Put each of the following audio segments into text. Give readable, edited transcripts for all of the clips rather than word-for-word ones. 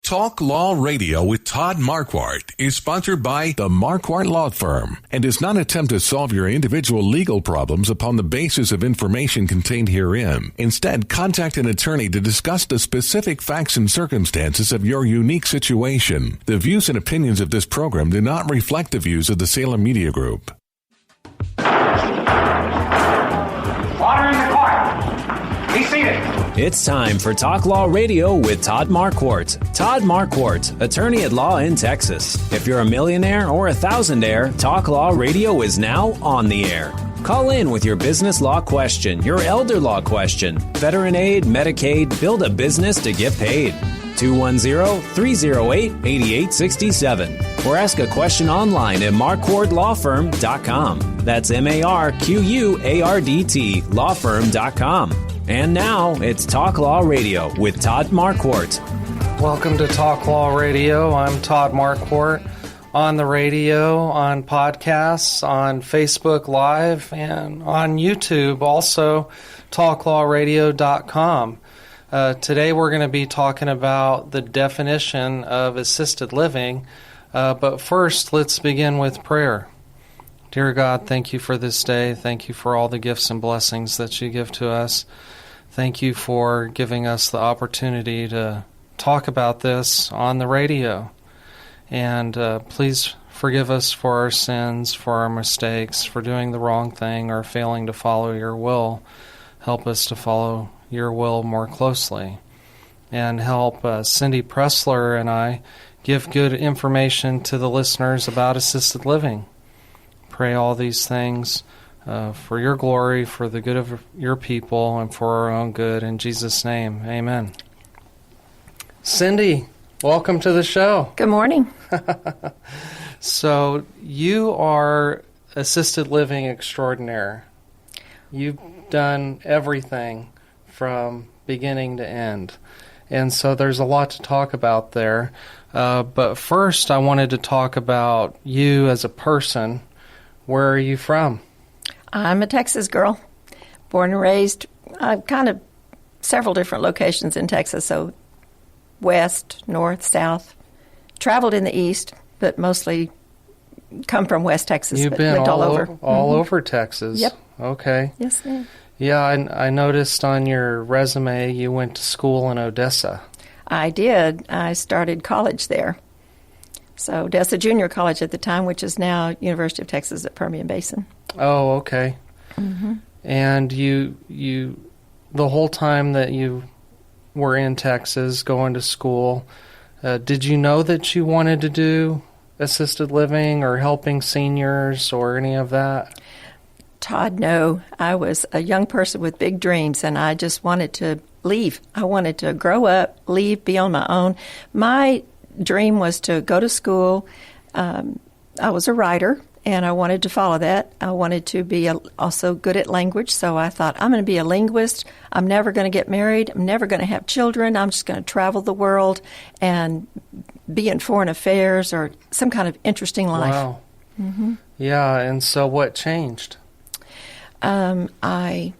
Talk Law Radio with Todd Marquardt is sponsored by the Marquardt Law Firm and does not attempt to solve your individual legal problems upon the basis of information contained herein. Instead, contact an attorney to discuss the specific facts and circumstances of your unique situation. The views and opinions of this program do not reflect the views of the Salem Media Group. Order in the court. Be seated. It's time for Talk Law Radio with Todd Marquardt. Todd Marquardt, attorney at law in Texas. If you're a millionaire or a thousandaire, Talk Law Radio is now on the air. Call in with your business law question, your elder law question, veteran aid, Medicaid, build a business to get paid. 210-308-8867. Or ask a question online at marquardtlawfirm.com. That's MARQUARDT lawfirm.com. And now, it's Talk Law Radio with Todd Marquardt. Welcome to Talk Law Radio. I'm Todd Marquardt, on the radio, on podcasts, on Facebook Live, and on YouTube, also talklawradio.com. Today we're going to be talking about the definition of assisted living, but first let's begin with prayer. Dear God, thank you for this day. Thank you for all the gifts and blessings that you give to us. Thank you for giving us the opportunity to talk about this on the radio. And please forgive us for our sins, for our mistakes, for doing the wrong thing or failing to follow your will. Help us to follow your will more closely. And help Cyndi Pressler and I give good information to the listeners about assisted living. Pray all these things for your glory, for the good of your people, and for our own good. In Jesus' name, amen. Cyndi, welcome to the show. Good morning. So you are assisted living extraordinaire. You've done everything from beginning to end. And so there's a lot to talk about there. But first, I wanted to talk about you as a person. Where are you from? I'm a Texas girl, born and raised kind of several different locations in Texas, so west, north, south. Traveled in the east, but mostly come from West Texas. You've but been lived all over. All over Texas. Yep. Okay. Yes, ma'am. Yeah, I noticed on your resume you went to school in Odessa. I did. I started college there. So Odessa Junior College at the time, which is now University of Texas at Permian Basin. Oh, okay. Mm-hmm. And you, the whole time that you were in Texas going to school, did you know that you wanted to do assisted living or helping seniors or any of that? Todd, no. I was a young person with big dreams, and I just wanted to leave. I wanted to grow up, leave, be on my own. My dream was to go to school. I was a writer, and I wanted to follow that. I wanted to be also good at language, so I thought, I'm going to be a linguist. I'm never going to get married. I'm never going to have children. I'm just going to travel the world and be in foreign affairs or some kind of interesting life. Wow. Mm-hmm. Yeah, and so what changed? I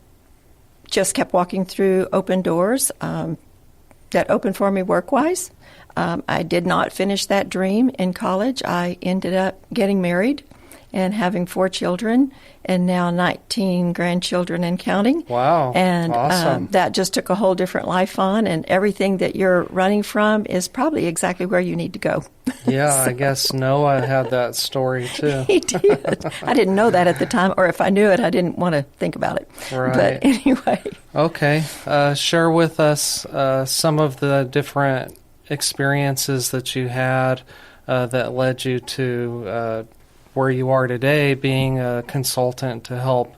just kept walking through open doors that opened for me work-wise. I did not finish that dream in college. I ended up getting married and having 4 children, and now 19 grandchildren and counting. Wow, and awesome. That just took a whole different life on, and everything that you're running from is probably exactly where you need to go. Yeah, So- I guess Noah had that story too. He did. I didn't know that at the time, or if I knew it, I didn't want to think about it. Right. But anyway. Okay, share with us some of the different experiences that you had that led you to where you are today, being a consultant to help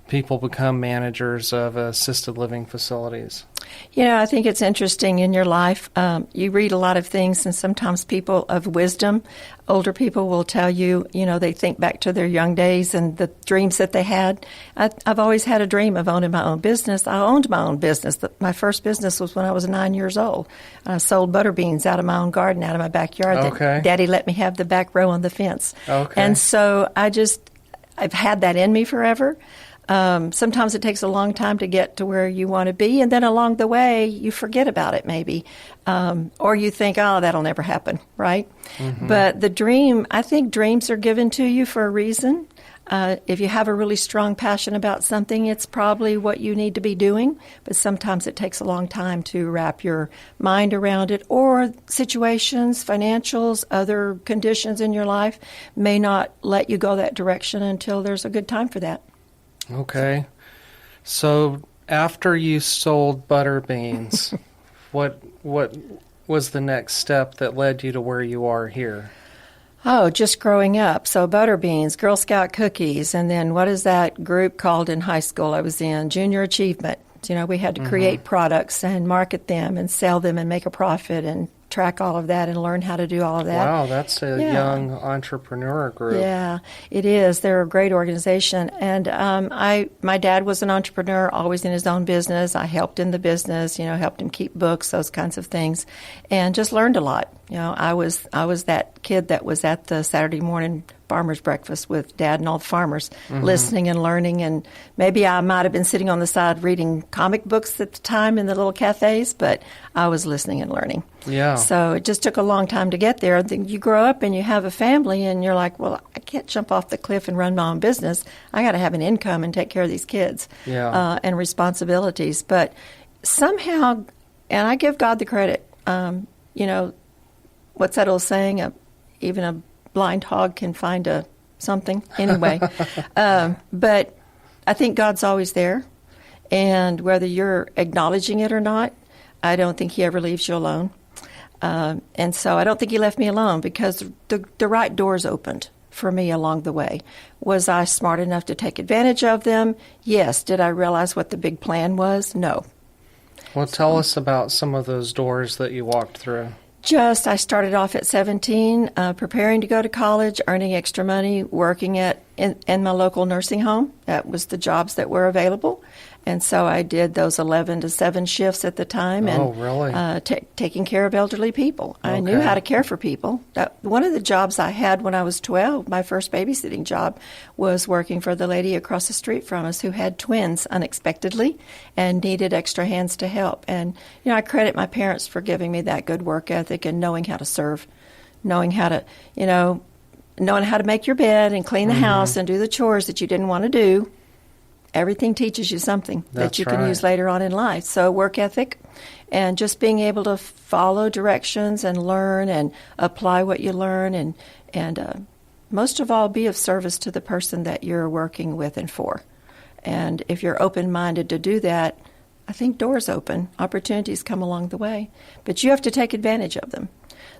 people become managers of assisted living facilities. You know, I think it's interesting in your life. You read a lot of things, and sometimes people of wisdom, older people will tell you, you know, they think back to their young days and the dreams that they had. I've always had a dream of owning my own business. I owned my own business. My first business was when I was 9 years old. I sold butter beans out of my own garden, out of my backyard. Okay. Daddy let me have the back row on the fence. Okay. And so I've had that in me forever. Sometimes it takes a long time to get to where you want to be, and then along the way, you forget about it maybe. Or you think, oh, that'll never happen, right? But the dream, I think dreams are given to you for a reason. If you have a really strong passion about something, it's probably what you need to be doing, but sometimes it takes a long time to wrap your mind around it, or situations, financials, other conditions in your life may not let you go that direction until there's a good time for that. Okay. So after you sold butter beans, what was the next step that led you to where you are here? Oh, just growing up. So butter beans, Girl Scout cookies, and then what is that group called in high school I was in? Junior Achievement. You know, we had to create products and market them and sell them and make a profit and track all of that and learn how to do all of that. Wow, that's a young entrepreneur group. Yeah, it is. They're a great organization. And my dad was an entrepreneur, always in his own business. I helped in the business, helped him keep books, those kinds of things, and just learned a lot. I was that kid that was at the Saturday morning farmers breakfast with Dad and all the farmers, listening and learning. And maybe I might have been sitting on the side reading comic books at the time in the little cafes, but I was listening and learning. Yeah. So it just took a long time to get there. Then you grow up and you have a family, and you're like, well, I can't jump off the cliff and run my own business. I got to have an income and take care of these kids and responsibilities. But somehow, and I give God the credit, what's that old saying? Even a blind hog can find something. Anyway, but I think God's always there. And whether you're acknowledging it or not, I don't think He ever leaves you alone. And so I don't think He left me alone, because the right doors opened for me along the way. Was I smart enough to take advantage of them? Yes. Did I realize what the big plan was? No. Well, tell us about some of those doors that you walked through. I started off at 17, preparing to go to college, earning extra money, working in my local nursing home. That was the jobs that were available. And so I did those 11 to 7 shifts at the time, and taking care of elderly people. I knew how to care for people. One of the jobs I had when I was 12, my first babysitting job, was working for the lady across the street from us who had twins unexpectedly and needed extra hands to help. And, I credit my parents for giving me that good work ethic and knowing how to serve, knowing how to make your bed and clean the house and do the chores that you didn't want to do. Everything teaches you something that you can use later on in life. So work ethic and just being able to follow directions and learn and apply what you learn, and most of all, be of service to the person that you're working with and for. And if you're open-minded to do that, I think doors open, opportunities come along the way, but you have to take advantage of them.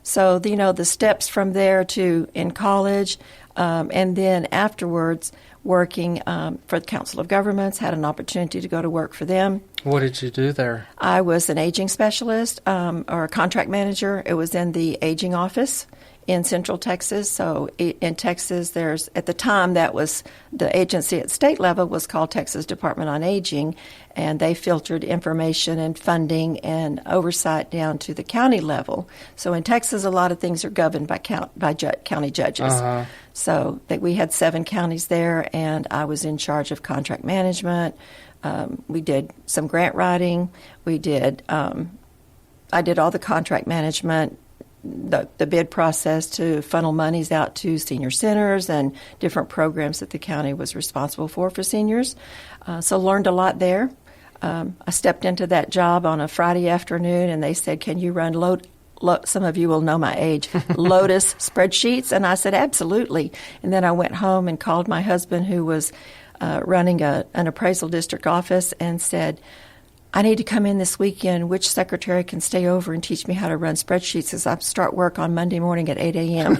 So, the steps from there to in college, and then afterwards working for the Council of Governments, had an opportunity to go to work for them. What did you do there? I was an aging specialist or a contract manager. It was in the aging office in Central Texas. So in Texas, at the time, that was the agency at state level was called Texas Department on Aging, and they filtered information and funding and oversight down to the county level. So in Texas, a lot of things are governed by county judges. So we had 7 counties there, and I was in charge of contract management. We did some grant writing. I did all the contract management, the bid process to funnel monies out to senior centers and different programs that the county was responsible for seniors. So learned a lot there. I stepped into that job on a Friday afternoon, and they said, "Can you run some of you will know my age, Lotus spreadsheets?" And I said, "Absolutely." And then I went home and called my husband, who was running an appraisal district office, and said, "I need to come in this weekend. Which secretary can stay over and teach me how to run spreadsheets, as I start work on Monday morning at 8 a.m.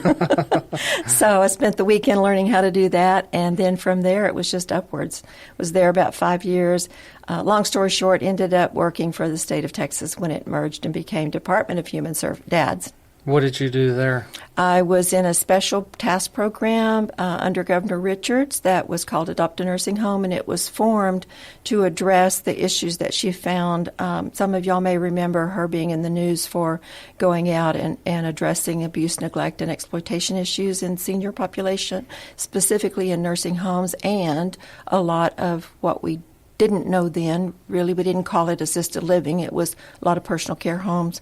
So I spent the weekend learning how to do that, and then from there it was just upwards. Was there about 5 years. Long story short, ended up working for the state of Texas when it merged and became Department of Human Services, DADS. What did you do there? I was in a special task program under Governor Richards that was called Adopt a Nursing Home, and it was formed to address the issues that she found. Some of y'all may remember her being in the news for going out and addressing abuse, neglect, and exploitation issues in senior population, specifically in nursing homes, and a lot of what we didn't know then. Really, we didn't call it assisted living. It was a lot of personal care homes,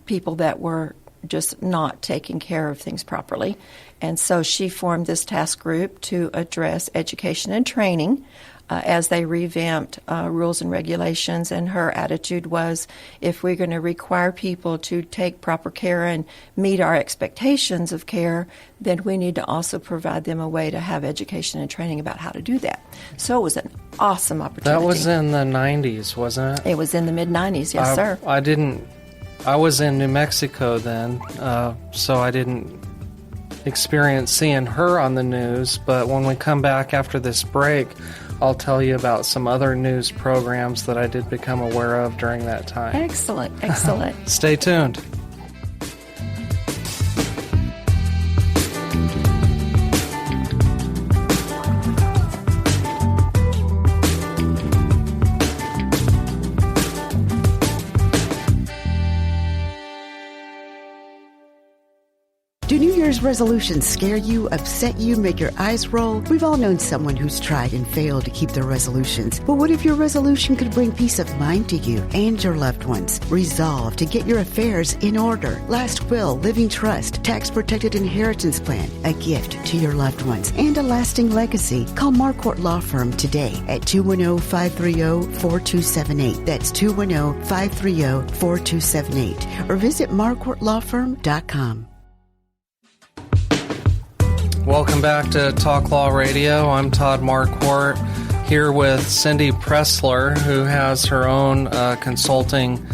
people that were just not taking care of things properly. And so she formed this task group to address education and training as they revamped rules and regulations. And her attitude was, if we're going to require people to take proper care and meet our expectations of care, then we need to also provide them a way to have education and training about how to do that. So it was an awesome opportunity. That was in the 90s, wasn't it? It was in the mid-90s, yes, sir. I was in New Mexico then, so I didn't experience seeing her on the news, but when we come back after this break, I'll tell you about some other news programs that I did become aware of during that time. Excellent, excellent. Stay tuned. Do New Year's resolutions scare you, upset you, make your eyes roll? We've all known someone who's tried and failed to keep their resolutions. But what if your resolution could bring peace of mind to you and your loved ones? Resolve to get your affairs in order. Last will, living trust, tax-protected inheritance plan, a gift to your loved ones, and a lasting legacy. Call Marquardt Law Firm today at 210-530-4278. That's 210-530-4278. Or visit marquardtlawfirm.com. Welcome back to Talk Law Radio. I'm Todd Marquardt, here with Cyndi Pressler, who has her own consulting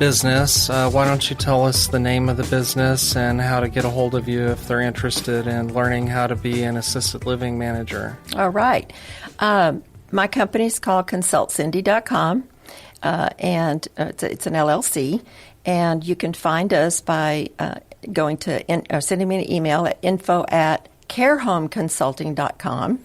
business. Why don't you tell us the name of the business and how to get a hold of you if they're interested in learning how to be an assisted living manager? All right. My company is called ConsultCyndi.com, and it's an LLC, and you can find us by going to sending me an email at info@carehomeconsulting.com.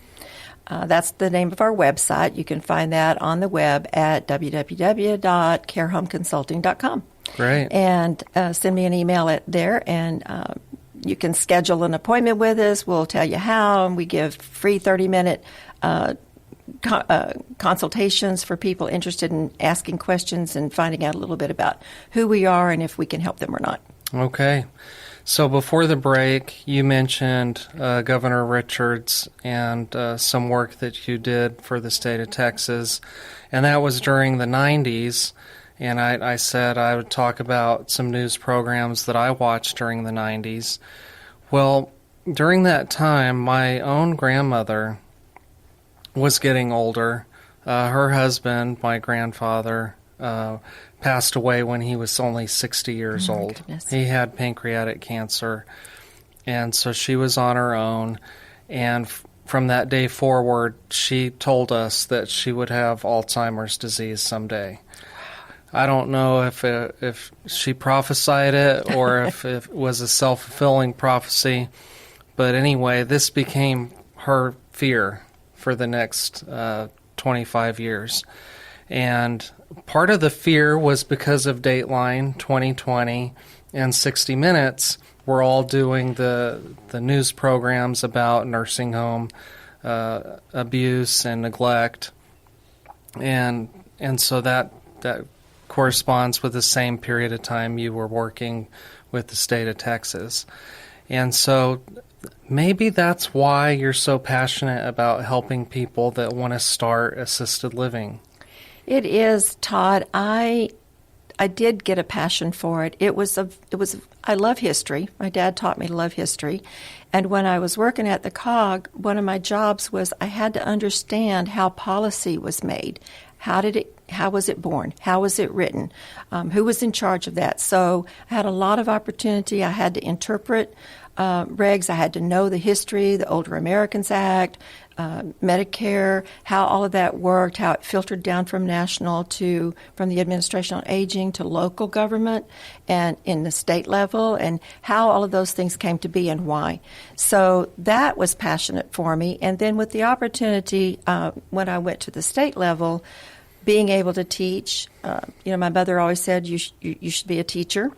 That's the name of our website. You can find that on the web at www.carehomeconsulting.com. Great. And send me an email there, and you can schedule an appointment with us. We'll tell you how, and we give free 30-minute consultations for people interested in asking questions and finding out a little bit about who we are and if we can help them or not. Okay. So before the break, you mentioned Governor Richards and some work that you did for the state of Texas, and that was during the 90s, and I said I would talk about some news programs that I watched during the 90s. Well, during that time, my own grandmother was getting older. Her husband, my grandfather, passed away when he was only 60 years old. Goodness. He had pancreatic cancer, and so she was on her own. And from that day forward, she told us that she would have Alzheimer's disease someday. I don't know if she prophesied it or if it was a self-fulfilling prophecy, but anyway, this became her fear for the next 25 years. And part of the fear was because of Dateline 2020 and 60 Minutes were all doing the news programs about nursing home abuse and neglect. And so that corresponds with the same period of time you were working with the state of Texas. And so maybe that's why you're so passionate about helping people that want to start assisted living. It is, Todd. I did get a passion for it. I love history. My dad taught me to love history. And when I was working at the COG, one of my jobs was I had to understand how policy was made. How was it born? How was it written? Who was in charge of that? So I had a lot of opportunity. I had to interpret regs. I had to know the history, the Older Americans Act, Medicare, how all of that worked, how it filtered down from national to from the Administration on Aging to local government and in the state level, and how all of those things came to be and why. So that was passionate for me. And then with the opportunity, when I went to the state level, being able to teach, my mother always said you should be a teacher.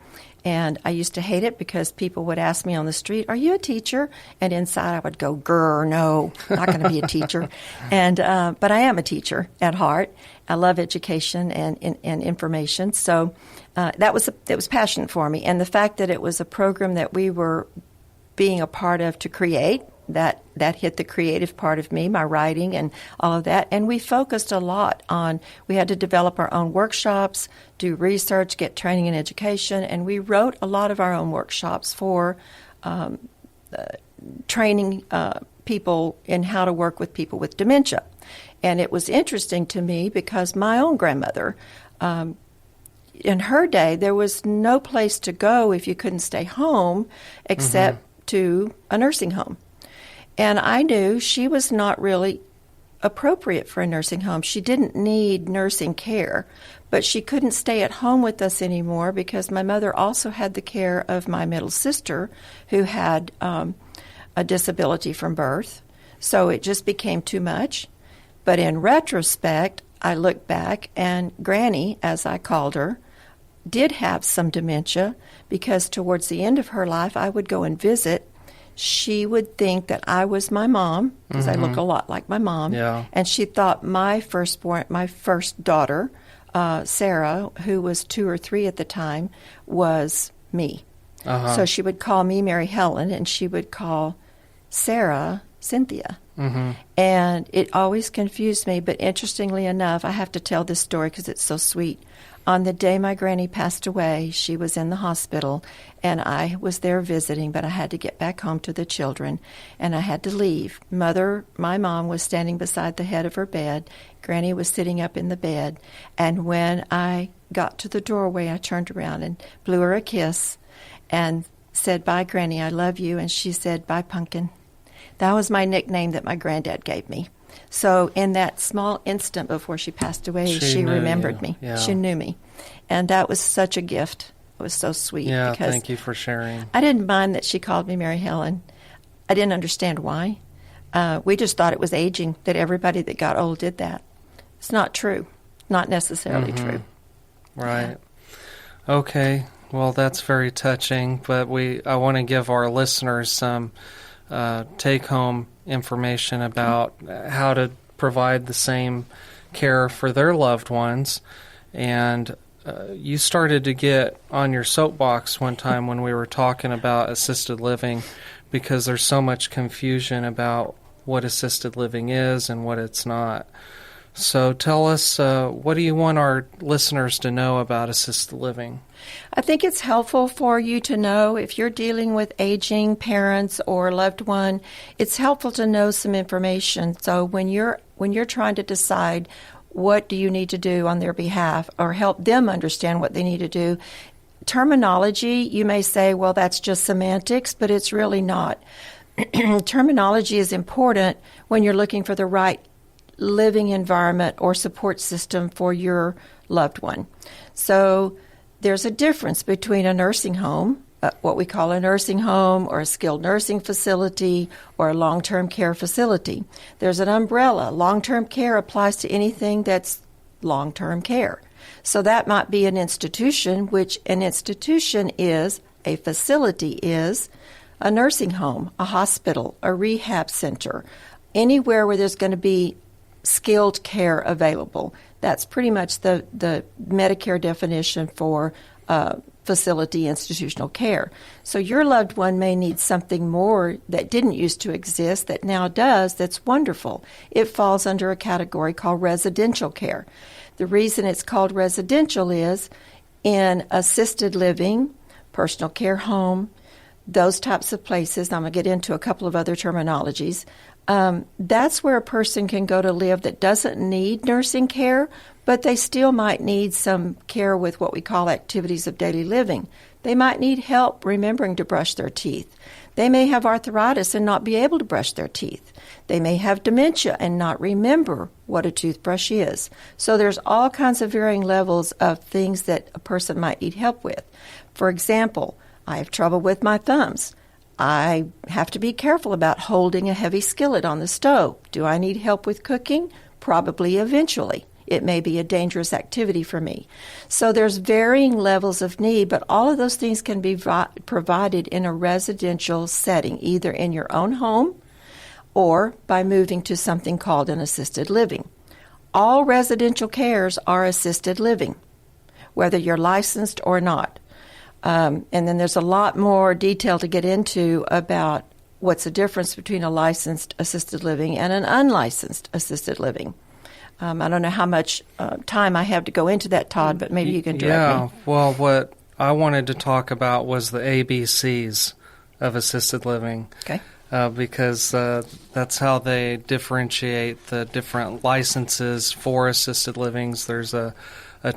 And I used to hate it because people would ask me on the street, "Are you a teacher?" And inside I would go, "Grr, no, not going to be a teacher." And but I am a teacher at heart. I love education and information. So that was passionate for me. And the fact that it was a program that we were being a part of to create, that hit the creative part of me, my writing and all of that. And we focused a lot on, we had to develop our own workshops, do research, get training and education, and we wrote a lot of our own workshops for training people in how to work with people with dementia. And it was interesting to me because my own grandmother, in her day, there was no place to go if you couldn't stay home except to a nursing home. And I knew she was not really appropriate for a nursing home. She didn't need nursing care, but she couldn't stay at home with us anymore because my mother also had the care of my middle sister who had a disability from birth. So it just became too much. But in retrospect, I look back and Granny, as I called her, did have some dementia because towards the end of her life, I would go and visit. She would think that I was my mom, because I look a lot like my mom. Yeah. And she thought my first daughter, Sarah, who was 2 or 3 at the time, was me. So she would call me Mary Helen, and she would call Sarah Cynthia. And it always confused me, but interestingly enough, I have to tell this story because it's so sweet. On the day my granny passed away, she was in the hospital, and I was there visiting, but I had to get back home to the children, and I had to leave. My mom was standing beside the head of her bed. Granny was sitting up in the bed, and when I got to the doorway, I turned around and blew her a kiss and said, "Bye, Granny, I love you," and she said, "Bye, Pumpkin." That was my nickname that my granddad gave me. So in that small instant before she passed away, she remembered me. Yeah. She knew me. And that was such a gift. It was so sweet. Yeah, because thank you for sharing. I didn't mind that she called me Mary Helen. I didn't understand why. We just thought it was aging, that everybody that got old did that. It's not true. Not necessarily true. Right. Okay. Well, that's very touching, but I want to give our listeners some take-home information about how to provide the same care for their loved ones. And you started to get on your soapbox one time when we were talking about assisted living because there's so much confusion about what assisted living is and what it's not. So tell us, what do you want our listeners to know about assisted living? I think it's helpful for you to know if you're dealing with aging parents or loved one, it's helpful to know some information. So when you're trying to decide what do you need to do on their behalf or help them understand what they need to do, terminology, you may say, well, that's just semantics, but it's really not. Terminology is important when you're looking for the right living environment or support system for your loved one. So there's a difference between a nursing home, what we call a nursing home or a skilled nursing facility or a long-term care facility. There's an umbrella. Long-term care applies to anything that's long-term care. So that might be an institution, which an institution is, a facility is, a nursing home, a hospital, a rehab center, anywhere where there's going to be skilled care available. That's pretty much the Medicare definition for facility institutional care. So your loved one may need something more that didn't used to exist that now does that's wonderful. It falls under a category called residential care. The reason it's called residential is in assisted living, personal care home, those types of places. I'm going to get into a couple of other terminologies. That's where a person can go to live that doesn't need nursing care, but they still might need some care with what we call activities of daily living. They might need help remembering to brush their teeth. They may have arthritis and not be able to brush their teeth. They may have dementia and not remember what a toothbrush is. So there's all kinds of varying levels of things that a person might need help with. For example, I have trouble with my thumbs. I have to be careful about holding a heavy skillet on the stove. Do I need help with cooking? Probably eventually. It may be a dangerous activity for me. So there's varying levels of need, but all of those things can be provided in a residential setting, either in your own home or by moving to something called an assisted living. All residential cares are assisted living, whether you're licensed or not. And then there's a lot more detail to get into about what's the difference between a licensed assisted living and an unlicensed assisted living. I don't know how much time I have to go into that, Todd, but maybe you can direct me. Well, what I wanted to talk about was the ABCs of assisted living. Okay. Because that's how they differentiate the different licenses for assisted livings. There's a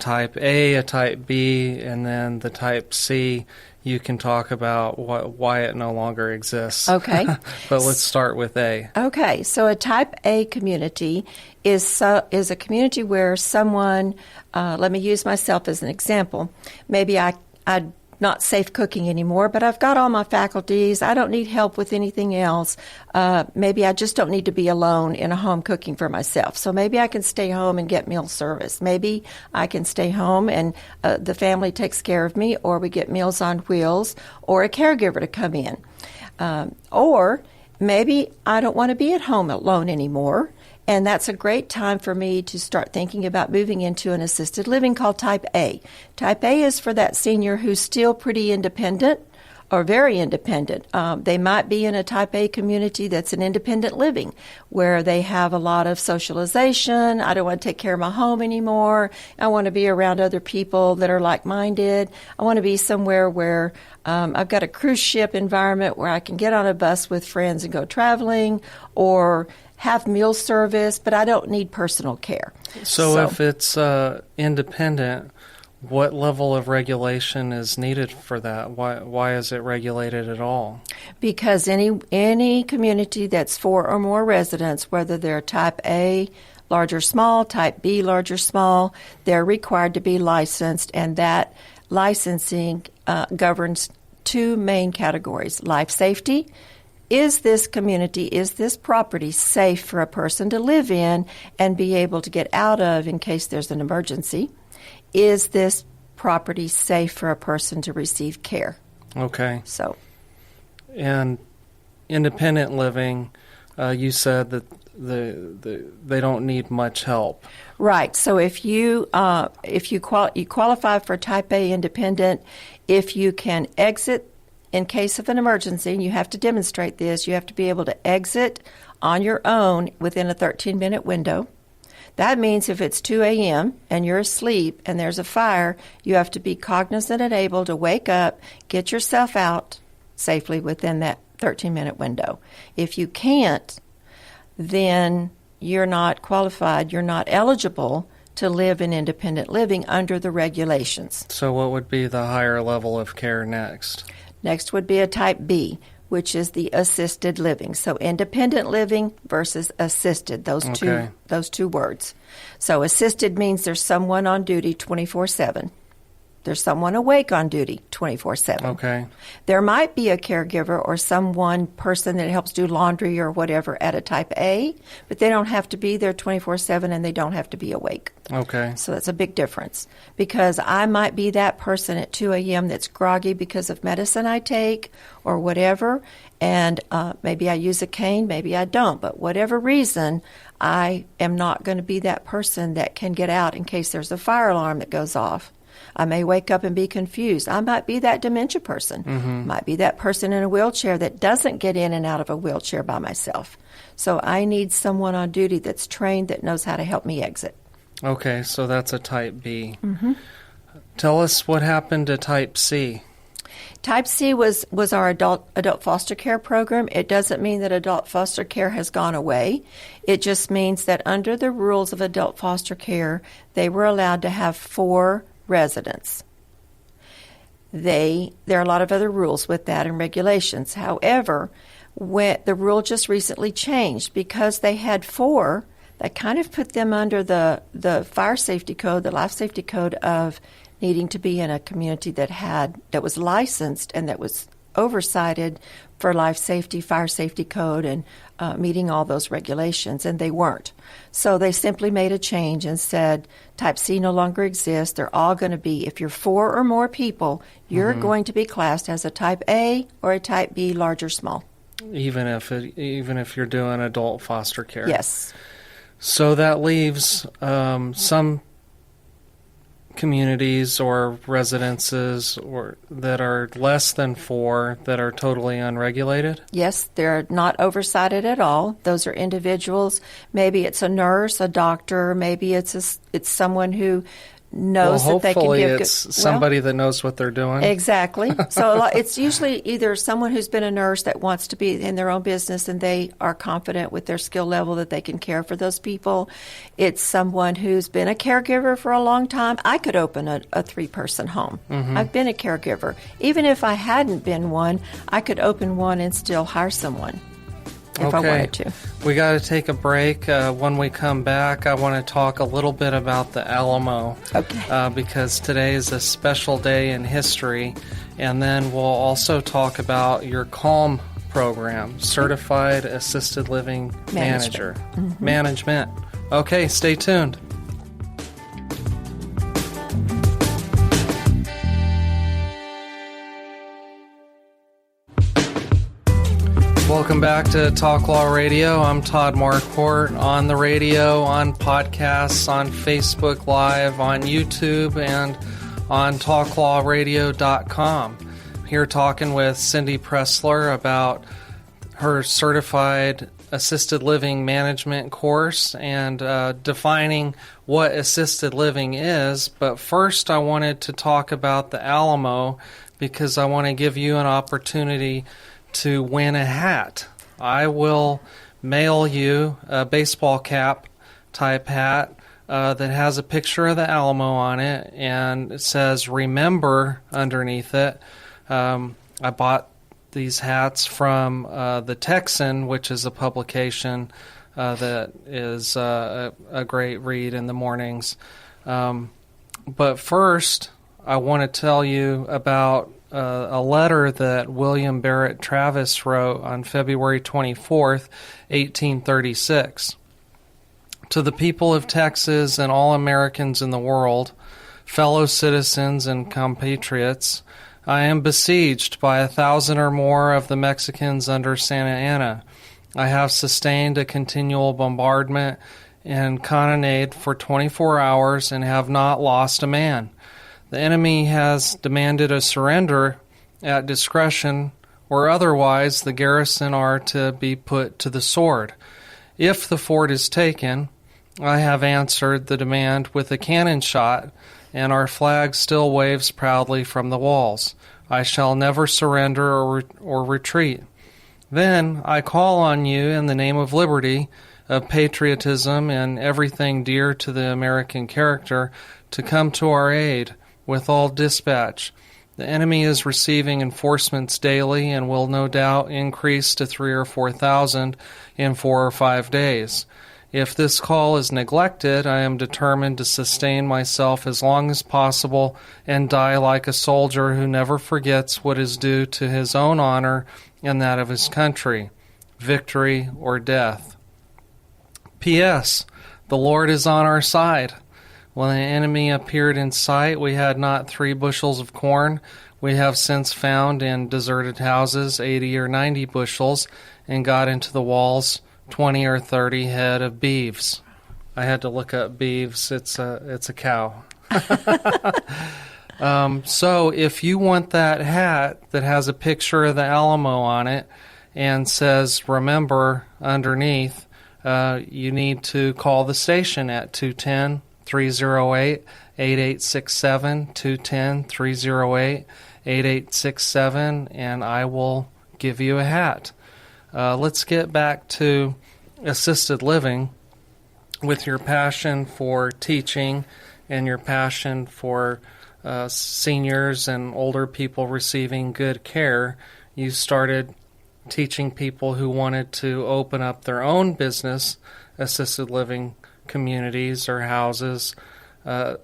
type A, a type B, and then the type C. You can talk about why it no longer exists. Okay. But let's start with A. Okay, so a type A community is a community where someone, let me use myself as an example. Maybe I'm not safe cooking anymore, but I've got all my faculties. I don't need help with anything else. Maybe I just don't need to be alone in a home cooking for myself. So maybe I can stay home and get meal service. Maybe I can stay home and the family takes care of me, or we get Meals on Wheels, or a caregiver to come in. Or maybe I don't want to be at home alone anymore. And that's a great time for me to start thinking about moving into an assisted living called Type A. Type A is for that senior who's still pretty independent or very independent. They might be in a Type A community that's an independent living where they have a lot of socialization. I don't want to take care of my home anymore. I want to be around other people that are like-minded. I want to be somewhere where I've got a cruise ship environment where I can get on a bus with friends and go traveling, or have meal service, but I don't need personal care. So if it's independent, what level of regulation is needed for that? Why is it regulated at all? Because any community that's 4 or more residents, whether they're Type A, large or small, Type B, large or small, they're required to be licensed, and that licensing governs 2 main categories: life safety. Is this community, is this property safe for a person to live in and be able to get out of in case there's an emergency? Is this property safe for a person to receive care? Okay. So, and independent living, you said that they don't need much help. Right. So if you qualify for Type A independent, if you can exit in case of an emergency, and you have to demonstrate this, you have to be able to exit on your own within a 13-minute window. That means if it's 2 a.m. and you're asleep and there's a fire, you have to be cognizant and able to wake up, get yourself out safely within that 13-minute window. If you can't, then you're not qualified, you're not eligible to live in independent living under the regulations. So what would be the higher level of care next? Next would be a Type B, which is the assisted living. So independent living versus assisted, those two words. So assisted means there's someone on duty 24/7. There's someone awake on duty 24/7. Okay. There might be a caregiver or one person that helps do laundry or whatever at a Type A, but they don't have to be there 24/7 and they don't have to be awake. Okay. So that's a big difference, because I might be that person at 2 a.m. that's groggy because of medicine I take or whatever, and maybe I use a cane, maybe I don't, but whatever reason, I am not going to be that person that can get out in case there's a fire alarm that goes off. I may wake up and be confused. I might be that dementia person. Mm-hmm. Might be that person in a wheelchair that doesn't get in and out of a wheelchair by myself. So I need someone on duty that's trained, that knows how to help me exit. Okay, so that's a Type B. Mm-hmm. Tell us what happened to Type C. Type C was our adult foster care program. It doesn't mean that adult foster care has gone away. It just means that under the rules of adult foster care, they were allowed to have 4 residents. there are a lot of other rules with that and regulations. However, when the rule just recently changed because they had 4, that kind of put them under the fire safety code, the life safety code of needing to be in a community that was licensed and that was oversighted for life safety, fire safety code, and meeting all those regulations, and they weren't. So they simply made a change and said Type C no longer exists. They're all going to be, if you're 4 or more people, you're going to be classed as a Type A or a Type B, large or small. Even if you're doing adult foster care. Yes. So that leaves some communities or residences that are less than 4 that are totally unregulated? Yes, they're not oversighted at all. Those are individuals. Maybe it's a nurse, a doctor. Maybe it's someone who knows that they can give hopefully it's somebody that knows what they're doing. Exactly. So it's usually either someone who's been a nurse that wants to be in their own business and they are confident with their skill level that they can care for those people. It's someone who's been a caregiver for a long time. I could open a 3-person home. I've been a caregiver. Even if I hadn't been one, I could open one and still hire someone if I wanted to. We got to take a break. When we come back, I want to talk a little bit about the Alamo. Okay. Because today is a special day in history. And then we'll also talk about your CALM program, Certified Assisted Living Manager. Management. Okay, stay tuned. Welcome back to Talk Law Radio. I'm Todd Marquardt, on the radio, on podcasts, on Facebook Live, on YouTube, and on talklawradio.com. Here talking with Cyndi Pressler about her Certified Assisted Living Management course and defining what assisted living is. But first I wanted to talk about the Alamo because I want to give you an opportunity to win a hat. I will mail you a baseball cap type hat that has a picture of the Alamo on it, and it says "Remember" underneath it. I bought these hats from the Texan, which is a publication that is a great read in the mornings. But first, I want to tell you about a letter that William Barrett Travis wrote on February 24th, 1836. To the people of Texas and all Americans in the world, fellow citizens and compatriots, I am besieged by 1,000 or more of the Mexicans under Santa Anna. I have sustained a continual bombardment and cannonade for 24 hours and have not lost a man. The enemy has demanded a surrender at discretion, or otherwise the garrison are to be put to the sword. If the fort is taken, I have answered the demand with a cannon shot, and our flag still waves proudly from the walls. I shall never surrender or retreat. Then I call on you in the name of liberty, of patriotism, and everything dear to the American character to come to our aid with all dispatch. The enemy is receiving enforcements daily and will no doubt increase to 3,000 or 4,000 in 4 or 5 days. If this call is neglected, I am determined to sustain myself as long as possible and die like a soldier who never forgets what is due to his own honor and that of his country, victory or death. P.S. The Lord is on our side. When the enemy appeared in sight, we had not 3 bushels of corn. We have since found in deserted houses 80 or 90 bushels and got into the walls 20 or 30 head of beeves. I had to look up beeves. It's a cow. So if you want that hat that has a picture of the Alamo on it and says "Remember" underneath, you need to call the station at 210-308-8867, 210-308-8867, and I will give you a hat. Let's get back to assisted living. With your passion for teaching and your passion for seniors and older people receiving good care, you started teaching people who wanted to open up their own business, assisted living communities or houses, a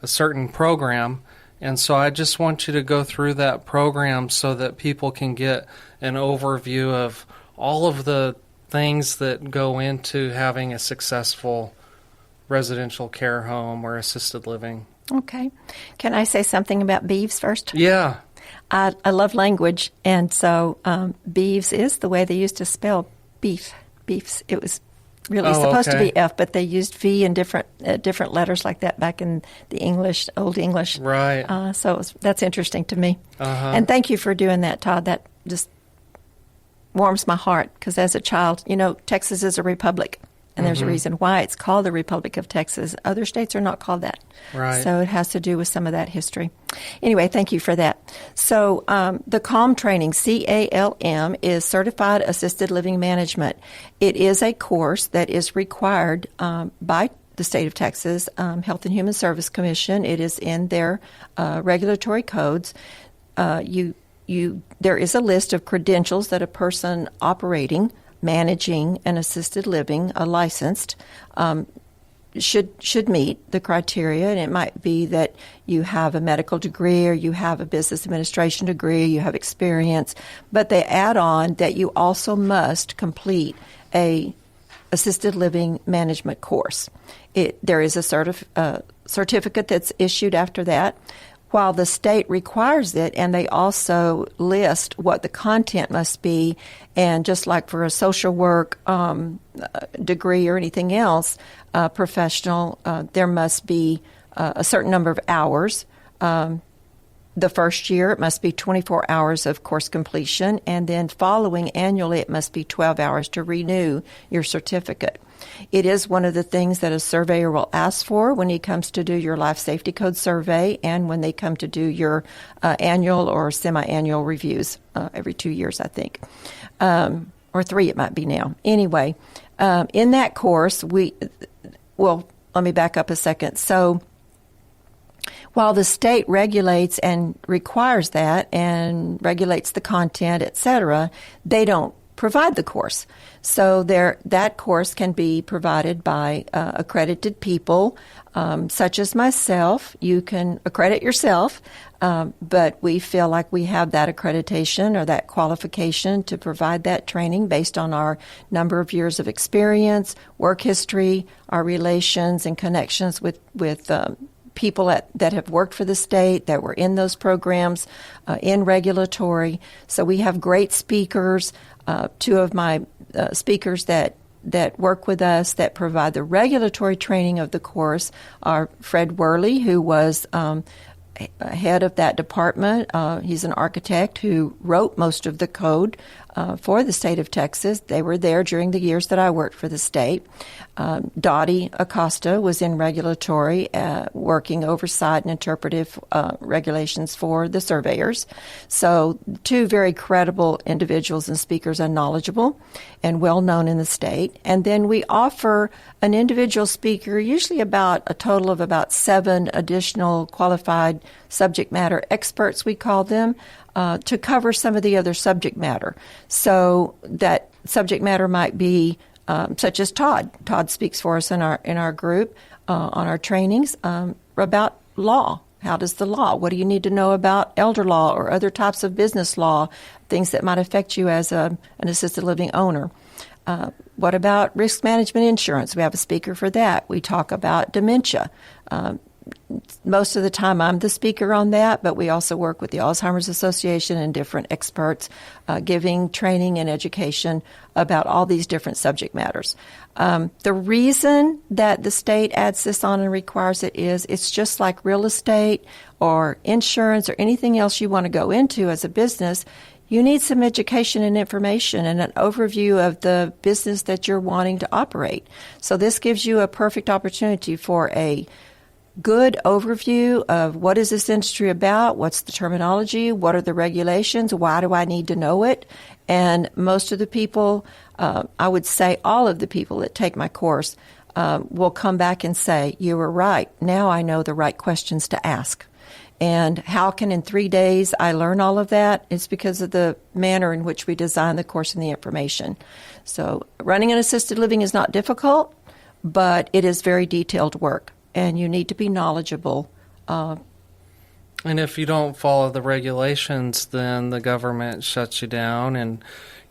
certain program. And so I just want you to go through that program so that people can get an overview of all of the things that go into having a successful residential care home or assisted living. Okay. Can I say something about beeves first? Yeah. I love language, and so beeves is the way they used to spell beef. Beefs. It was really supposed to be F, but they used V in different letters like that back in the English, Old English. Right. So that's interesting to me. Uh-huh. And thank you for doing that, Todd. That just warms my heart, because as a child, Texas is a republic. And there's a reason why it's called the Republic of Texas. Other states are not called that. Right. So it has to do with some of that history. Anyway, thank you for that. So the CALM training, CALM, is Certified Assisted Living Management. It is a course that is required by the state of Texas Health and Human Service Commission. It is in their regulatory codes. There is a list of credentials that a person operating, managing an assisted living, licensed, should meet the criteria. And it might be that you have a medical degree, or you have a business administration degree, you have experience, but they add on that you also must complete a assisted living management course. There is a certificate that's issued after that. While the state requires it, and they also list what the content must be, and just like for a social work degree or anything else, professional, there must be a certain number of hours. The first year, it must be 24 hours of course completion, and then following annually, it must be 12 hours to renew your certificate. It is one of the things that a surveyor will ask for when he comes to do your life safety code survey, and when they come to do your annual or semi-annual reviews every 2 years, I think, or 3 it might be now. Anyway, in that course, let me back up a second. So while the state regulates and requires that and regulates the content, etc., they don't provide the course. So that course can be provided by accredited people, such as myself. You can accredit yourself, but we feel like we have that accreditation or that qualification to provide that training based on our number of years of experience, work history, our relations and connections with people that have worked for the state, that were in those programs, in regulatory. So we have great speakers. 2 of my speakers that work with us that provide the regulatory training of the course are Fred Worley, who was head of that department. He's an architect who wrote most of the code for the state of Texas. They were there during the years that I worked for the state. Dottie Acosta was in regulatory, working oversight and interpretive regulations for the surveyors. So 2 very credible individuals and speakers, and knowledgeable and well known in the state. And then we offer an individual speaker, usually about a total of about 7 additional qualified subject matter experts, we call them, to cover some of the other subject matter. So that subject matter might be such as Todd. Todd speaks for us in our group on our trainings about law. How does the law? What do you need to know about elder law or other types of business law, things that might affect you as an assisted living owner? What about risk management insurance? We have a speaker for that. We talk about dementia. Most of the time I'm the speaker on that, but we also work with the Alzheimer's Association and different experts giving training and education about all these different subject matters. The reason that the state adds this on and requires it is it's just like real estate or insurance or anything else you want to go into as a business. You need some education and information and an overview of the business that you're wanting to operate. So this gives you a perfect opportunity for a good overview of what is this industry about, what's the terminology, what are the regulations, why do I need to know it? And most of the people, I would say all of the people that take my course will come back and say, you were right. Now I know the right questions to ask. And how can in 3 days I learn all of that? It's because of the manner in which we design the course and the information. So running an assisted living is not difficult, but it is very detailed work, and you need to be knowledgeable. And if you don't follow the regulations, then the government shuts you down and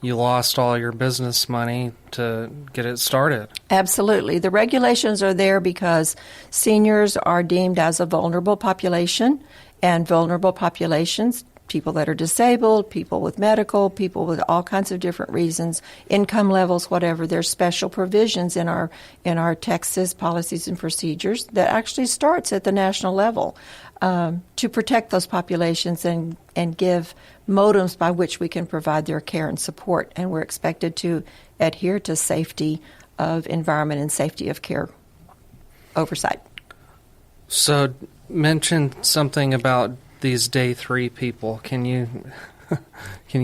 you lost all your business money to get it started. Absolutely. The regulations are there because seniors are deemed as a vulnerable population, and vulnerable populations, people that are disabled, people with medical, people with all kinds of different reasons, income levels, whatever. There's special provisions in our Texas policies and procedures that actually starts at the national level to protect those populations and give modems by which we can provide their care and support. And we're expected to adhere to safety of environment and safety of care oversight. So mention something about these day 3 people. Can you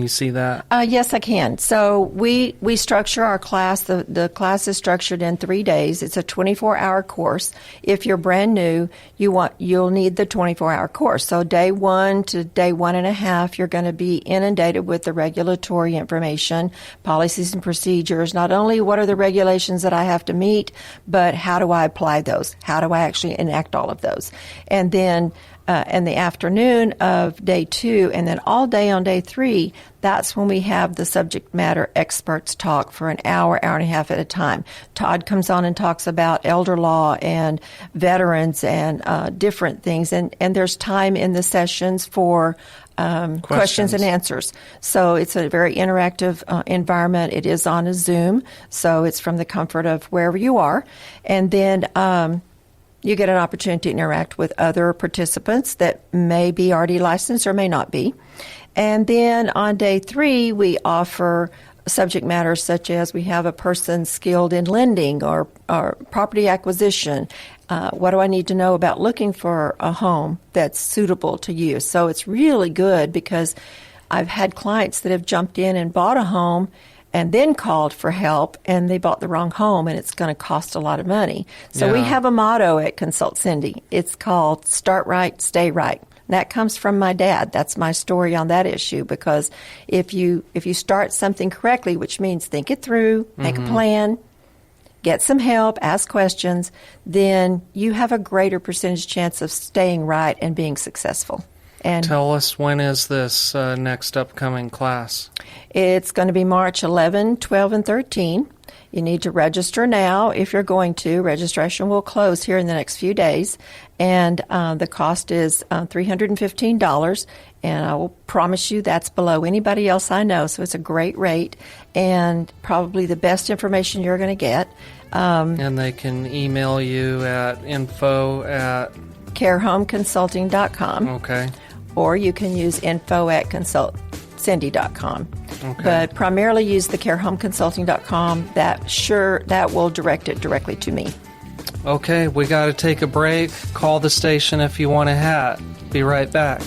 see that? Yes, I can. So we structure our class. The class is structured in 3 days. It's a 24-hour course. If you're brand new, you'll need the 24-hour course. So day 1 to day 1.5, you're going to be inundated with the regulatory information, policies and procedures. Not only what are the regulations that I have to meet, but how do I apply those? How do I actually enact all of those? And then in the afternoon of day 2 and then all day on day 3, that's when we have the subject matter experts talk for an hour and a half at a time. Todd comes on and talks about elder law and veterans and different things. And there's time in the sessions for questions and answers. So it's a very interactive environment. It is on a Zoom, so it's from the comfort of wherever you are. And then you get an opportunity to interact with other participants that may be already licensed or may not be. And then on day 3, we offer subject matters such as we have a person skilled in lending or property acquisition. What do I need to know about looking for a home that's suitable to you? So it's really good because I've had clients that have jumped in and bought a home and then called for help, and they bought the wrong home, and it's going to cost a lot of money. So we have a motto at Consult Cyndi. It's called Start Right, Stay Right. That comes from my dad. That's my story on that issue, because if you start something correctly, which means think it through, make a plan, get some help, ask questions, then you have a greater percentage chance of staying right and being successful. And tell us, when is this next upcoming class? It's going to be March 11, 12, and 13. You need to register now if you're going to. Registration will close here in the next few days, and the cost is $315, and I will promise you that's below anybody else I know, so it's a great rate and probably the best information you're going to get. And they can email you at info@carehomeconsulting.com. Okay. Or you can use info@consultcyndi.com. Okay. But primarily use the carehomeconsulting.com. That will direct it directly to me. Okay, we got to take a break. Call the station if you want a hat. Be right back.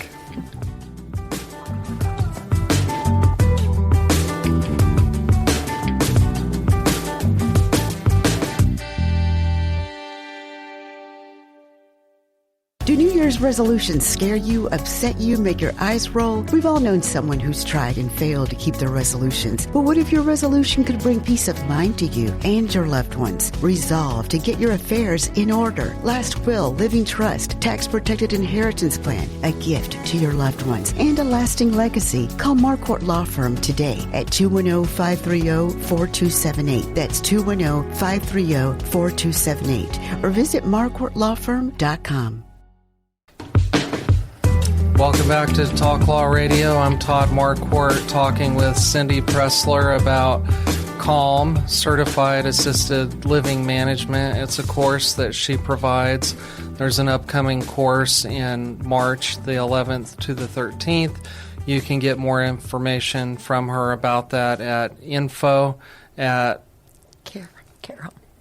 Do New Year's resolutions scare you, upset you, make your eyes roll? We've all known someone who's tried and failed to keep their resolutions. But what if your resolution could bring peace of mind to you and your loved ones? Resolve to get your affairs in order. Last will, living trust, tax-protected inheritance plan, a gift to your loved ones, and a lasting legacy. Call Marquardt Law Firm today at 210-530-4278. That's 210-530-4278. Or visit marquardtlawfirm.com. Welcome back to Talk Law Radio. I'm Todd Marquardt talking with Cyndi Pressler about CALM, Certified Assisted Living Management. It's a course that she provides. There's an upcoming course in March the 11th to the 13th. You can get more information from her about that at info at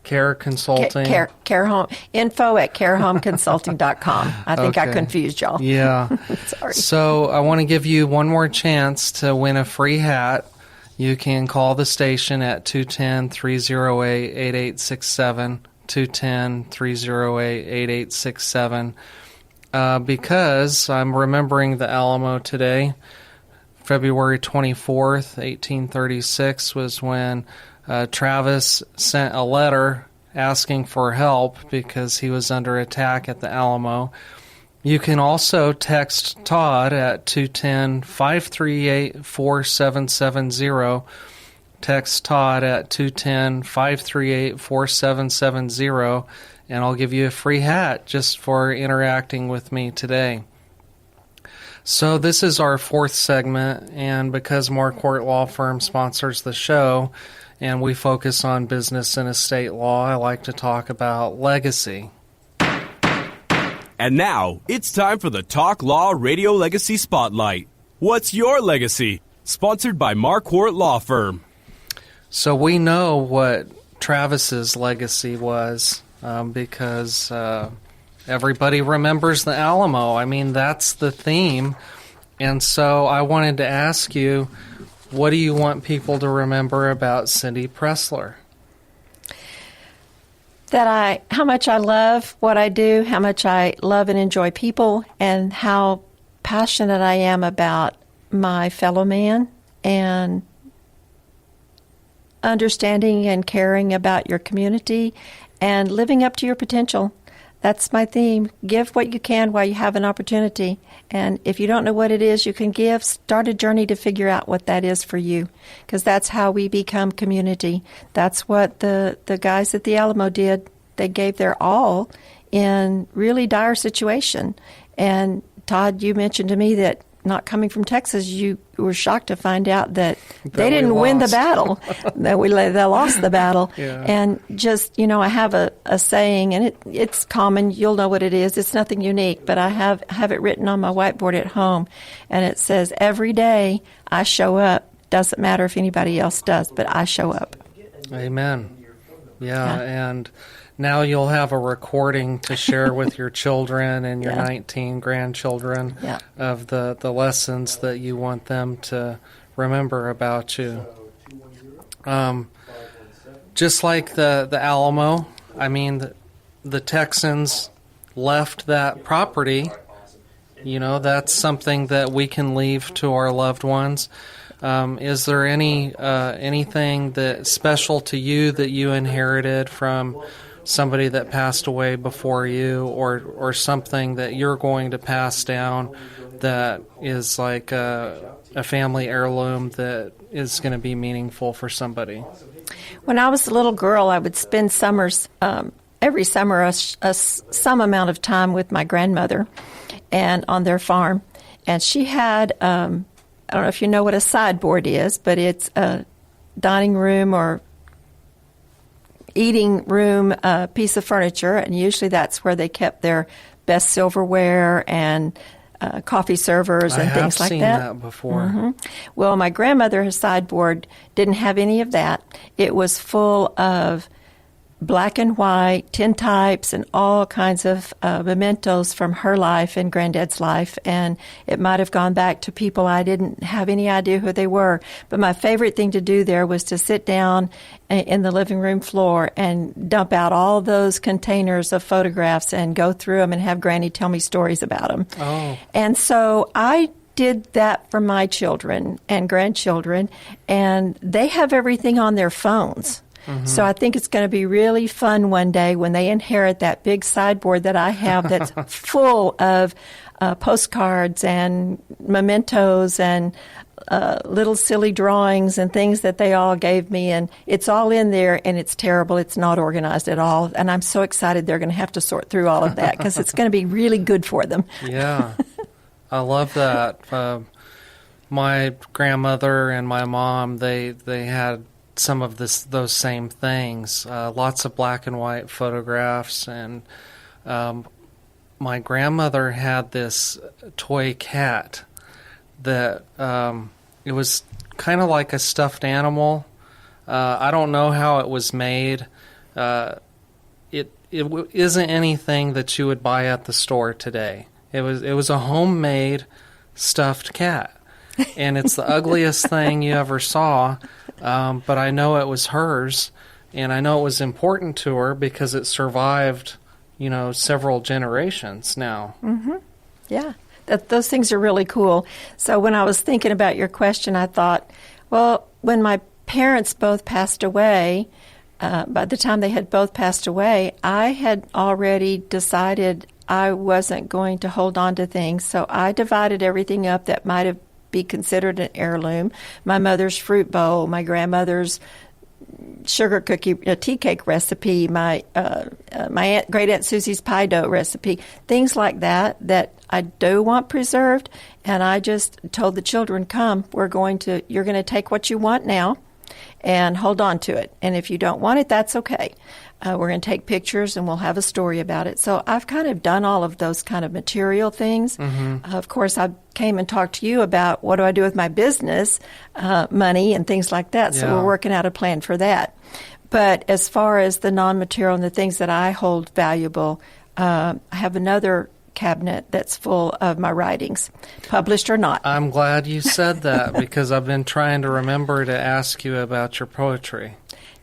Care Consulting. Care Home. Info@carehomeconsulting.com. I think I Okay. confused y'all. Yeah. Sorry. So I want to give you one more chance to win a free hat. You can call the station at 210-308-8867, 210-308-8867. because I'm remembering the Alamo today. February 24th, 1836 was when Travis sent a letter asking for help because he was under attack at the Alamo. You can also text Todd at 210-538-4770. Text Todd at 210-538-4770, and I'll give you a free hat just for interacting with me today. So this is our fourth segment, and because Marquardt Law Firm sponsors the show, and we focus on business and estate law, I like to talk about legacy. And now, it's time for the Talk Law Radio Legacy Spotlight. What's your legacy? Sponsored by Marquardt Law Firm. So we know what Travis's legacy was because everybody remembers the Alamo. I mean, that's the theme. And so I wanted to ask you, what do you want people to remember about Cyndi Pressler? How much I love what I do, how much I love and enjoy people, and how passionate I am about my fellow man and understanding and caring about your community and living up to your potential. That's my theme. Give what you can while you have an opportunity. And if you don't know what it is you can give, start a journey to figure out what that is for you, because that's how we become community. That's what the guys at the Alamo did. They gave their all in really dire situation. And Todd, you mentioned to me that not coming from Texas, you were shocked to find out that they didn't win the battle, that they lost the battle. Yeah. And just, I have a saying, and it's common. You'll know what it is. It's nothing unique, but I have it written on my whiteboard at home, and it says, every day I show up. Doesn't matter if anybody else does, but I show up. Amen. Yeah. And now you'll have a recording to share with your children and your 19 grandchildren of the lessons that you want them to remember about you. Just like the Alamo, I mean, the Texans left that property. That's something that we can leave to our loved ones. Is there anything that's special to you that you inherited from somebody that passed away before you, or something that you're going to pass down that is like a family heirloom that is going to be meaningful for somebody? When I was a little girl, I would spend summers, every summer, some amount of time with my grandmother and on their farm. And she had, I don't know if you know what a sideboard is, but it's a dining room or eating room piece of furniture, and usually that's where they kept their best silverware and coffee servers and things like that. I have seen that before. Mm-hmm. Well, my grandmother's sideboard didn't have any of that. It was full of black and white tintypes and all kinds of mementos from her life and Granddad's life, and it might have gone back to people I didn't have any idea who they were. But my favorite thing to do there was to sit down in the living room floor and dump out all those containers of photographs and go through them and have Granny tell me stories about them. Oh. And so I did that for my children and grandchildren, and they have everything on their phones. Mm-hmm. So I think it's going to be really fun one day when they inherit that big sideboard that I have that's full of postcards and mementos and little silly drawings and things that they all gave me. And it's all in there, and it's terrible. It's not organized at all. And I'm so excited they're going to have to sort through all of that because it's going to be really good for them. Yeah, I love that. My grandmother and my mom, they had some of those same things, lots of black and white photographs, and my grandmother had this toy cat that it was kind of like a stuffed animal. I don't know how it was made. It isn't anything that you would buy at the store today. It was a homemade stuffed cat, and it's the ugliest thing you ever saw. But I know it was hers, and I know it was important to her because it survived several generations now. Mm-hmm. Yeah, those things are really cool. So when I was thinking about your question, I thought, well, when my parents both passed away, by the time they had both passed away, I had already decided I wasn't going to hold on to things. So I divided everything up that might have be considered an heirloom. My mother's fruit bowl, my grandmother's sugar cookie, tea cake recipe, my great aunt Susie's pie dough recipe, things like that I do want preserved. And I just told the children, come, you're going to take what you want now and hold on to it. And if you don't want it, that's okay. We're going to take pictures and we'll have a story about it. So I've kind of done all of those kind of material things. Mm-hmm. Of course, I came and talked to you about what do I do with my business, money and things like that. So we're working out a plan for that. But as far as the non-material and the things that I hold valuable, I have another cabinet that's full of my writings, published or not. I'm glad you said that because I've been trying to remember to ask you about your poetry.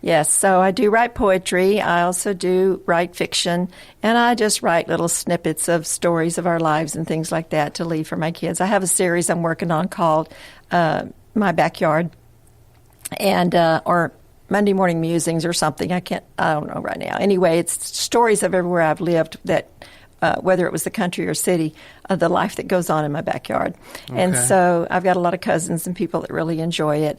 Yes, so I do write poetry. I also do write fiction, and I just write little snippets of stories of our lives and things like that to leave for my kids. I have a series I'm working on called My Backyard, and or Monday Morning Musings or something. I don't know right now. Anyway, it's stories of everywhere I've lived that. Whether it was the country or city, the life that goes on in my backyard. Okay. And so I've got a lot of cousins and people that really enjoy it.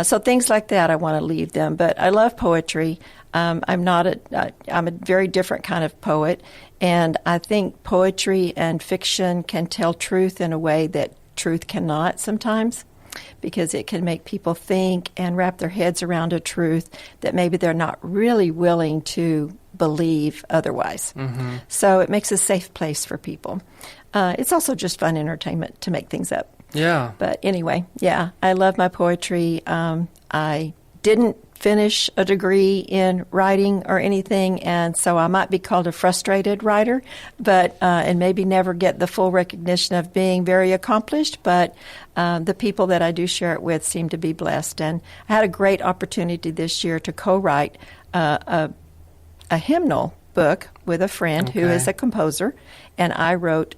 So things like that, I want to leave them. But I love poetry. I'm a very different kind of poet. And I think poetry and fiction can tell truth in a way that truth cannot sometimes, because it can make people think and wrap their heads around a truth that maybe they're not really willing to believe otherwise. Mm-hmm. So it makes a safe place for people. It's also just fun entertainment to make things up. Yeah. But anyway, yeah, I love my poetry. I didn't finish a degree in writing or anything, and so I might be called a frustrated writer, but and maybe never get the full recognition of being very accomplished, but the people that I do share it with seem to be blessed. And I had a great opportunity this year to co-write a hymnal book with a friend who is a composer, and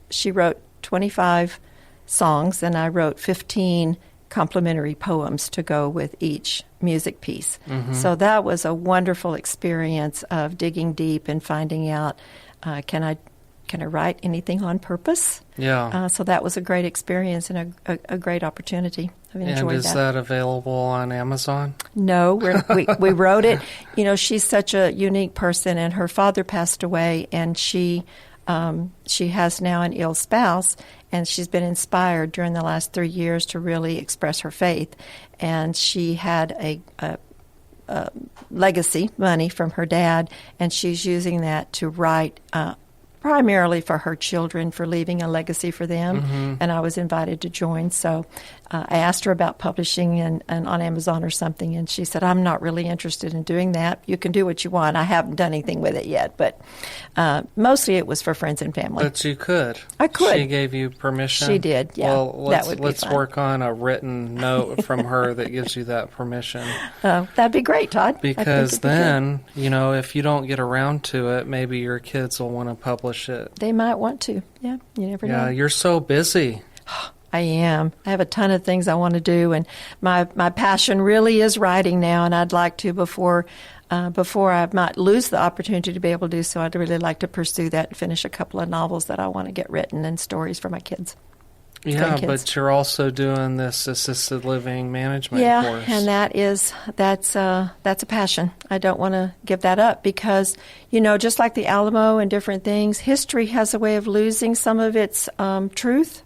she wrote 25 songs, and I wrote 15 complimentary poems to go with each music piece. Mm-hmm. So that was a wonderful experience of digging deep and finding out, can I write anything on purpose? Yeah. So that was a great experience and a great opportunity. I've enjoyed that. And is that available on Amazon? No, we wrote it. She's such a unique person, and her father passed away, and she has now an ill spouse, and she's been inspired during the last 3 years to really express her faith. And she had a legacy money from her dad, and she's using that to write primarily for her children, for leaving a legacy for them. Mm-hmm. And I was invited to join. So I asked her about publishing and on Amazon or something, and she said, I'm not really interested in doing that. You can do what you want. I haven't done anything with it yet, but mostly it was for friends and family. But you could. I could. She gave you permission? She did, yeah. Well, let's work on a written note from her that gives you that permission. That'd be great, Todd. Because then, if you don't get around to it, maybe your kids will want to publish it. They might want to. Yeah, you never know. Yeah, you're so busy. I am. I have a ton of things I want to do, and my passion really is writing now, and I'd like to, before I might lose the opportunity to be able to do so, I'd really like to pursue that and finish a couple of novels that I want to get written and stories for my kids. Yeah, but you're also doing this assisted living management course. Yeah, and that's a passion. I don't want to give that up because, just like the Alamo and different things, history has a way of losing some of its truth.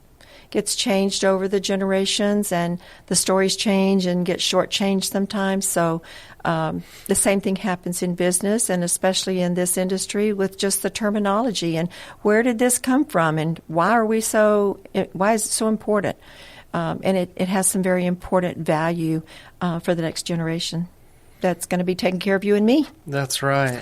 Gets changed over the generations, and the stories change and get shortchanged sometimes. So the same thing happens in business, and especially in this industry with just the terminology and where did this come from, and why is it so important? And it has some very important value for the next generation that's going to be taking care of you and me. That's right.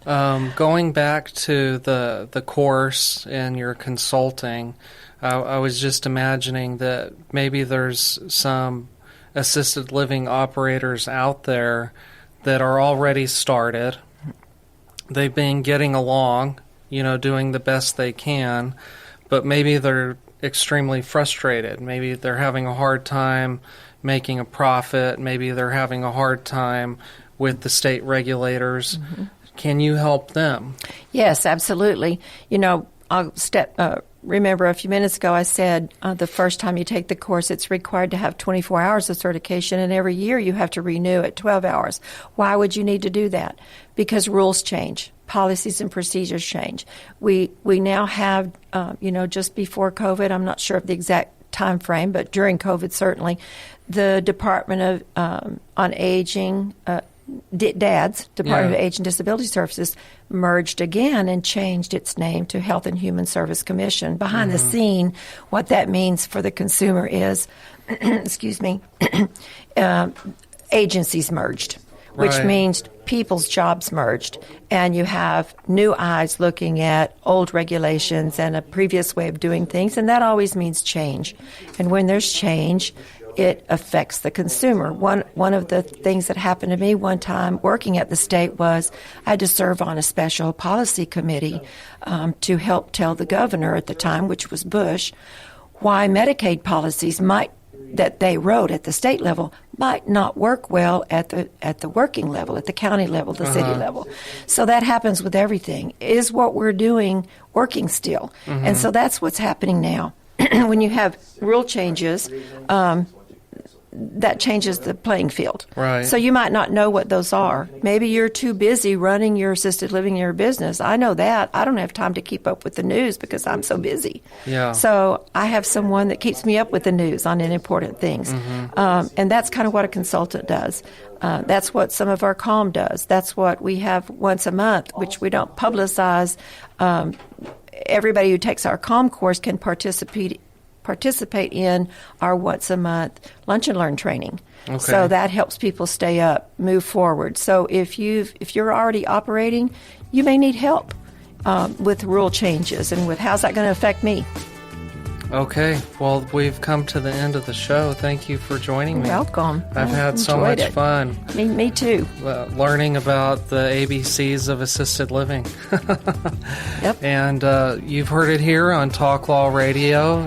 Going back to the course and your consulting, I was just imagining that maybe there's some assisted living operators out there that are already started. They've been getting along, doing the best they can, but maybe they're extremely frustrated. Maybe they're having a hard time making a profit. Maybe they're having a hard time with the state regulators. Mm-hmm. Can you help them? Yes, absolutely. Remember a few minutes ago I said the first time you take the course, it's required to have 24 hours of certification, and every year you have to renew at 12 hours. Why would you need to do that? Because rules change. Policies and procedures change. We now have, just before COVID, I'm not sure of the exact time frame, but during COVID certainly, the Department of on Aging, Department of Age and Disability Services merged again and changed its name to Health and Human Service Commission. Behind the scene, what that means for the consumer is, agencies merged, which means people's jobs merged, and you have new eyes looking at old regulations and a previous way of doing things, and that always means change. And when there's change, it affects the consumer. One of the things that happened to me one time working at the state was I had to serve on a special policy committee to help tell the governor at the time, which was Bush, why Medicaid policies that they wrote at the state level might not work well at the working level, at the county level, the city level. So that happens with everything. Is what we're doing working still? And so that's what's happening now. When you have rule changes, that changes the playing field. Right. So you might not know what those are. Maybe you're too busy running your assisted living in your business. I know that. I don't have time to keep up with the news because I'm so busy. Yeah. So I have someone that keeps me up with the news on important things. And that's kind of what a consultant does. That's what some of our CALM does. That's what we have once a month, which we don't publicize. Everybody who takes our CALM course can participate in our once-a-month lunch and learn training. Okay. So that helps people stay up, move forward. So if you're already operating, you may need help with rule changes and with how's that going to affect me. Okay. Well, we've come to the end of the show. Thank you for joining me. Welcome. I've had so much fun. Me too. Learning about the ABCs of assisted living. Yep. And you've heard it here on Talk Law Radio.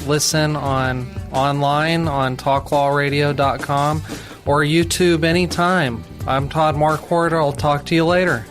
Listen online on talklawradio.com or YouTube anytime. I'm Todd Marquardt. I'll talk to you later.